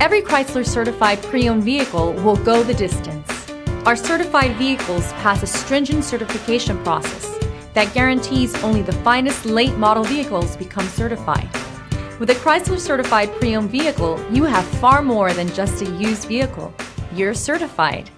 Every Chrysler certified pre-owned vehicle will go the distance. Our certified vehicles pass a stringent certification process that guarantees only the finest late model vehicles become certified. With a Chrysler certified pre-owned vehicle, you have far more than just a used vehicle. You're certified.